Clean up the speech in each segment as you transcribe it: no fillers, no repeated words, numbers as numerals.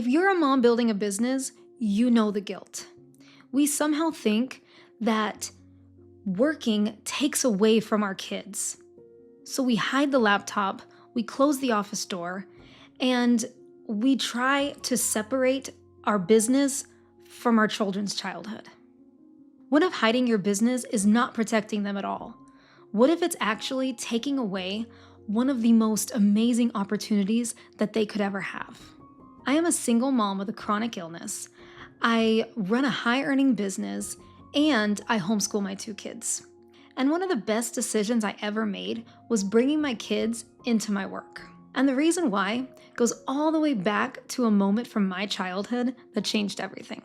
If you're a mom building a business, you know the guilt. We somehow think that working takes away from our kids. So we hide the laptop, we close the office door, and we try to separate our business from our children's childhood. What if hiding your business is not protecting them at all? What if it's actually taking away one of the most amazing opportunities that they could ever have? I am a single mom with a chronic illness. I run a high-earning business, and I homeschool my 2 kids. And one of the best decisions I ever made was bringing my kids into my work. And the reason why goes all the way back to a moment from my childhood that changed everything.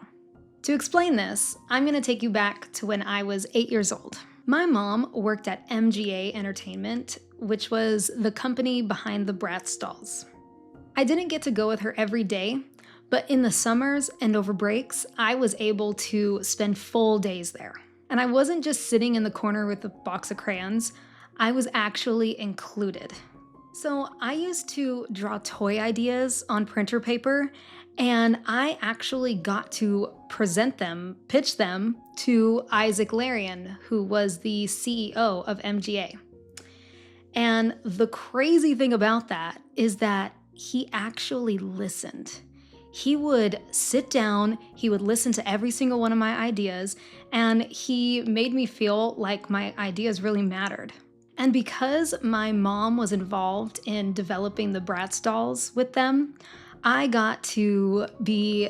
To explain this, I'm going to take you back to when I was 8 years old. My mom worked at MGA Entertainment, which was the company behind the Bratz dolls. I didn't get to go with her every day, but in the summers and over breaks, I was able to spend full days there. And I wasn't just sitting in the corner with a box of crayons, I was actually included. So I used to draw toy ideas on printer paper, and I actually got to pitch them to Isaac Larian, who was the CEO of MGA. And the crazy thing about that is that he actually listened. He would sit down, he would listen to every single one of my ideas, and he made me feel like my ideas really mattered. And because my mom was involved in developing the Bratz dolls with them, I got to be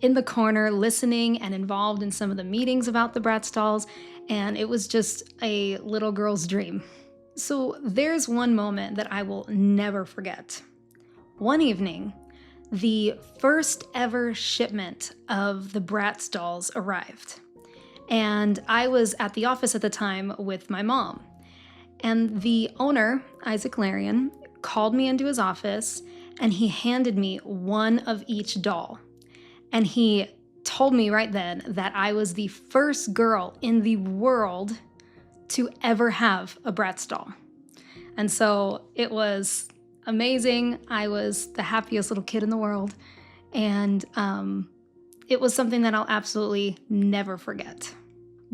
in the corner listening and involved in some of the meetings about the Bratz dolls, and it was just a little girl's dream. So there's one moment that I will never forget. One evening, the first ever shipment of the Bratz dolls arrived. And I was at the office at the time with my mom. And the owner, Isaac Larian, called me into his office and he handed me one of each doll. And he told me right then that I was the first girl in the world to ever have a Bratz doll. And so it was amazing. I was the happiest little kid in the world. And it was something that I'll absolutely never forget.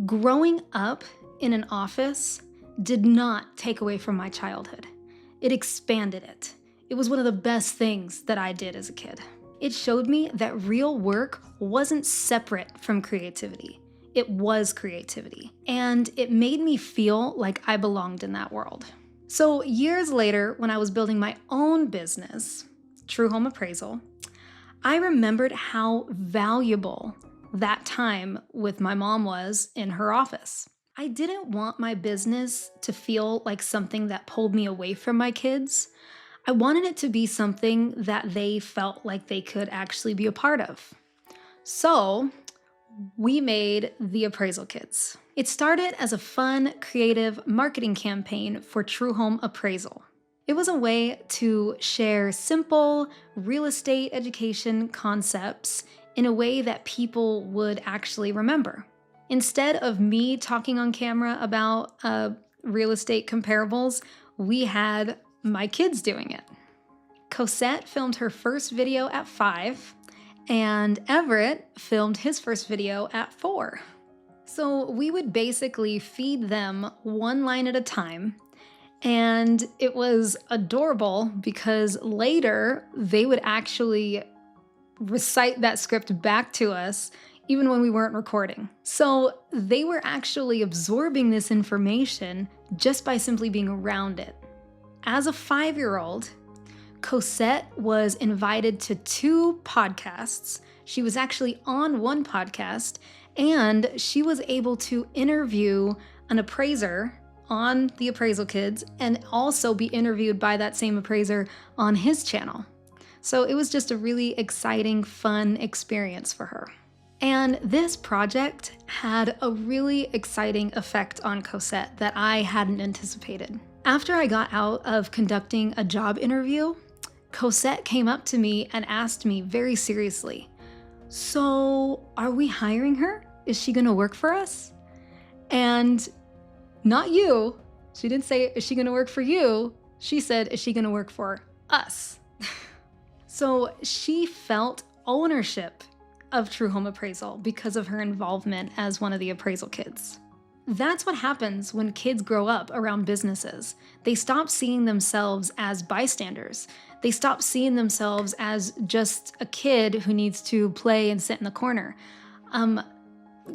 Growing up in an office did not take away from my childhood. It expanded it. It was one of the best things that I did as a kid. It showed me that real work wasn't separate from creativity. It was creativity. And it made me feel like I belonged in that world. So years later, when I was building my own business, True Home Appraisal, I remembered how valuable that time with my mom was in her office. I didn't want my business to feel like something that pulled me away from my kids. I wanted it to be something that they felt like they could actually be a part of. So we made the Appraisal Kids. It started as a fun, creative marketing campaign for True Home Appraisal. It was a way to share simple real estate education concepts in a way that people would actually remember. Instead of me talking on camera about real estate comparables, we had my kids doing it. Cosette filmed her first video at 5, and Everett filmed his first video at 4. So we would basically feed them one line at a time, and it was adorable because later they would actually recite that script back to us even when we weren't recording. So they were actually absorbing this information just by simply being around it. As a 5-year-old, Cosette was invited to 2 podcasts. She was actually on one podcast, and she was able to interview an appraiser on the Appraisal Kids and also be interviewed by that same appraiser on his channel. So it was just a really exciting, fun experience for her. And this project had a really exciting effect on Cosette that I hadn't anticipated. After I got out of conducting a job interview, Cosette came up to me and asked me very seriously, "So, are we hiring her? Is she gonna work for us?" And not you. She didn't say, "Is she gonna work for you?" She said, "Is she gonna work for us?" So she felt ownership of True Home Appraisal because of her involvement as one of the appraisal kids. That's what happens when kids grow up around businesses. They stop seeing themselves as bystanders. They stop seeing themselves as just a kid who needs to play and sit in the corner.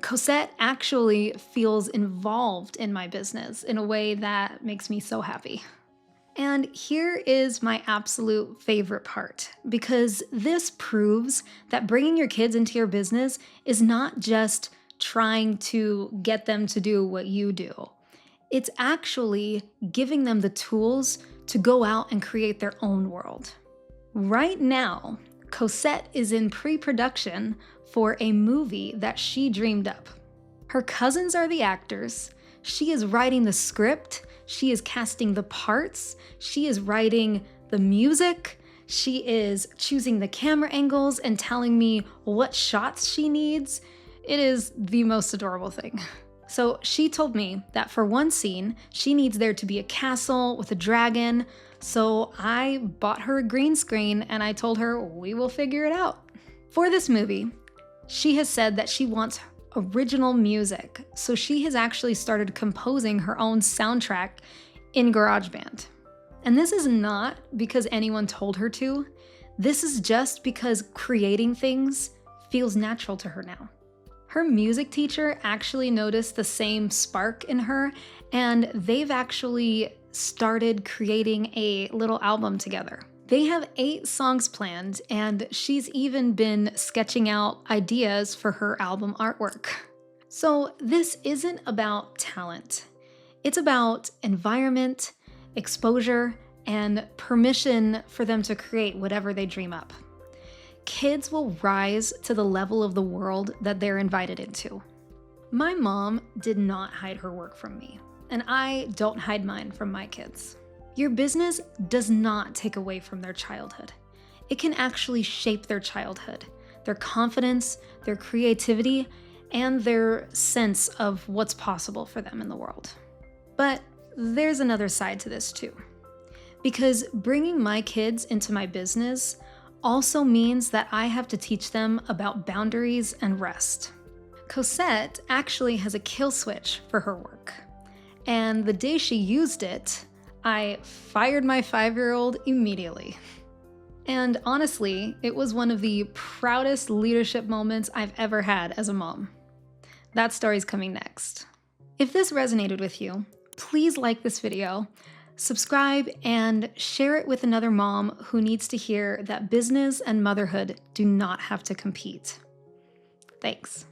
Cosette actually feels involved in my business in a way that makes me so happy. And here is my absolute favorite part, because this proves that bringing your kids into your business is not just trying to get them to do what you do. It's actually giving them the tools to go out and create their own world. Right now, Cosette is in pre-production for a movie that she dreamed up. Her cousins are the actors. She is writing the script. She is casting the parts. She is writing the music. She is choosing the camera angles and telling me what shots she needs. It is the most adorable thing. So she told me that for one scene, she needs there to be a castle with a dragon. So I bought her a green screen and I told her we will figure it out. For this movie, she has said that she wants original music. So she has actually started composing her own soundtrack in GarageBand. And this is not because anyone told her to. This is just because creating things feels natural to her now. Her music teacher actually noticed the same spark in her, and they've actually started creating a little album together. They have 8 songs planned, and she's even been sketching out ideas for her album artwork. So this isn't about talent. It's about environment, exposure, and permission for them to create whatever they dream up. Kids will rise to the level of the world that they're invited into. My mom did not hide her work from me, and I don't hide mine from my kids. Your business does not take away from their childhood. It can actually shape their childhood, their confidence, their creativity, and their sense of what's possible for them in the world. But there's another side to this too. Because bringing my kids into my business also means that I have to teach them about boundaries and rest. Cosette actually has a kill switch for her work. And the day she used it, I fired my 5-year-old immediately. And honestly, it was one of the proudest leadership moments I've ever had as a mom. That story's coming next. If this resonated with you, please like this video, subscribe, and share it with another mom who needs to hear that business and motherhood do not have to compete. Thanks.